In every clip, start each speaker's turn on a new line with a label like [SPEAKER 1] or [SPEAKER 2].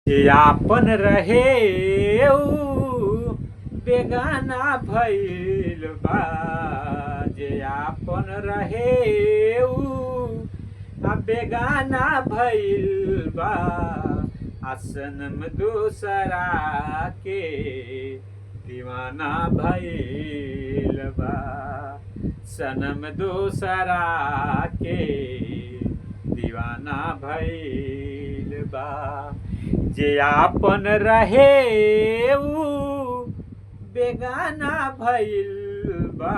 [SPEAKER 1] आपन रहे ऊ बेगाना भइल बा। जे आपन रहे ऊ बेगाना भइल बा। सनम दूसरा के दीवाना भइल बा। सनम दूसरा के दीवाना भइल बा। जे आपन रहे ऊ बेगाना भइल बा।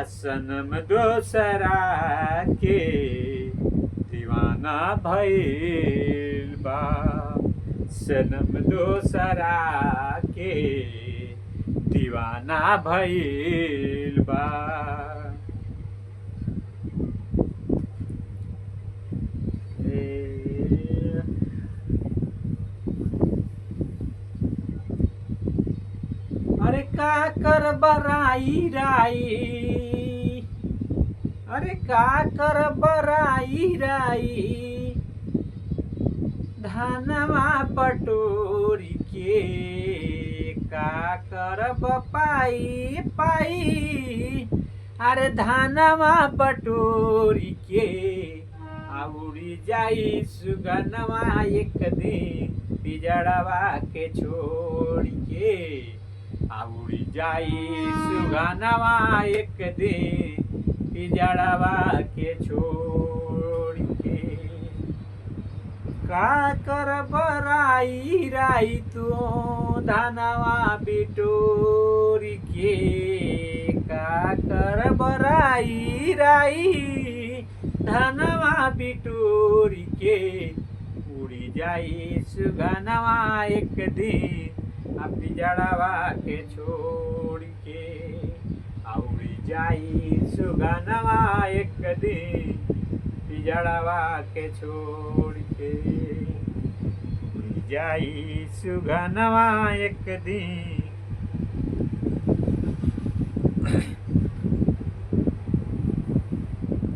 [SPEAKER 1] सनम दूसरा के दीवाना भइल बा। सनम दूसरा के दीवाना भइल बा। अरे का कर बराई राई। अरे का कर बराई राई। धनवा बटोरी के का करब पाई पाई। अरे धनवा बटोरी के उड़ी जाई सुगनवा एक दिन पिजड़वा के छोड़ के। उड़ी जाई सुगनवा एक दिन पिजड़वा के छोड़ के। का करब राई राई तू धनवा बिटोरी के। का करब राई राई धनवा बिटोरी के। उड़ी जाई सुगनवा एक दिन पिजड़वा के छोड़ के। उड़ी जाई सुगनवा एक दिन पिजड़वा के छोड़ के। उड़ी जाई सुगनवा एक दिन।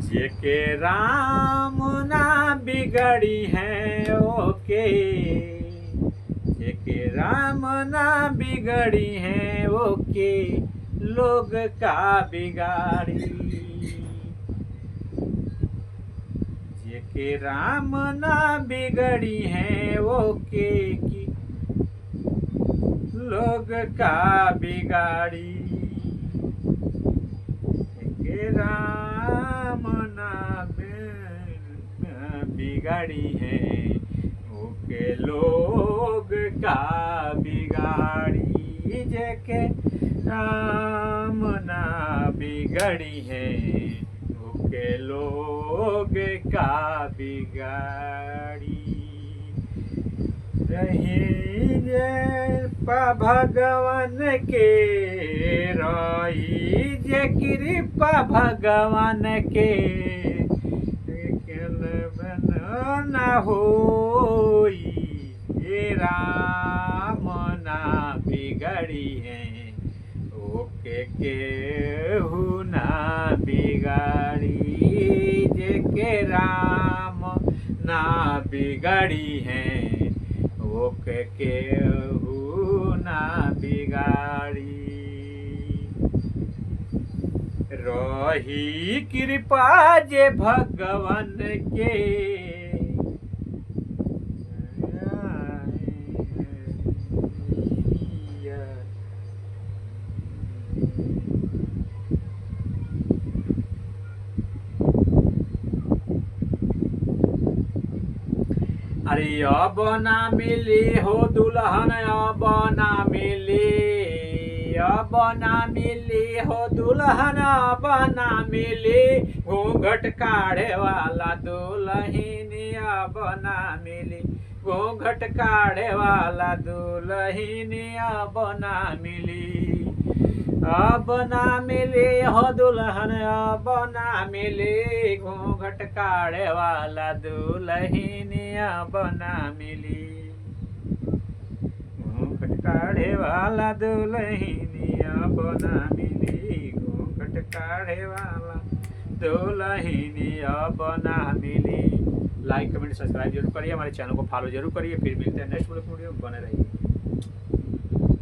[SPEAKER 1] जेके राम ना बिगड़ी है ओके। जेके राम ना बिगड़ी है ओके लोग का बिगाड़ी। जेके राम ना बिगड़ी है ओके की लोग का बिगाड़ी। जेके राम ना बिगड़ी है ओके लोग का बिगाड़ी। जेके राम ना बिगड़ी है ओके लोग का बिगाड़ी। रही जे भगवान के रही जे कृपा भगवान के। ना होई राम ना बिगड़ी है ओके केहू ना बिगाड़ी। जेके राम ना बिगड़ी है ओके केहू ना बिगाड़ी। रही कृपा जे भगवान के। अरे अब ना मिली हो दुल्हन अब ना मिली। अब ना मिली हो दुल्हन अब ना मिली। घूंघट काढ़े वाला दुल्हन अब ना मिली। घूंघट काढ़े वाला दुल्हन अब ना मिली। अब ना मिली हो दुल्हन अब ना मिली। घूंघट काढ़े वाला दुल्हन अब ना मिली। घूंघट काढ़े वाला दुल्हन अब ना मिली। घूंघट काढ़े वाला दुल्हन अब ना मिली। लाइक कमेंट सब्सक्राइब जरूर करिए, हमारे चैनल को फॉलो जरूर करिए। फिर मिलते हैं नेक्स्ट वीडियो, बने रहिए।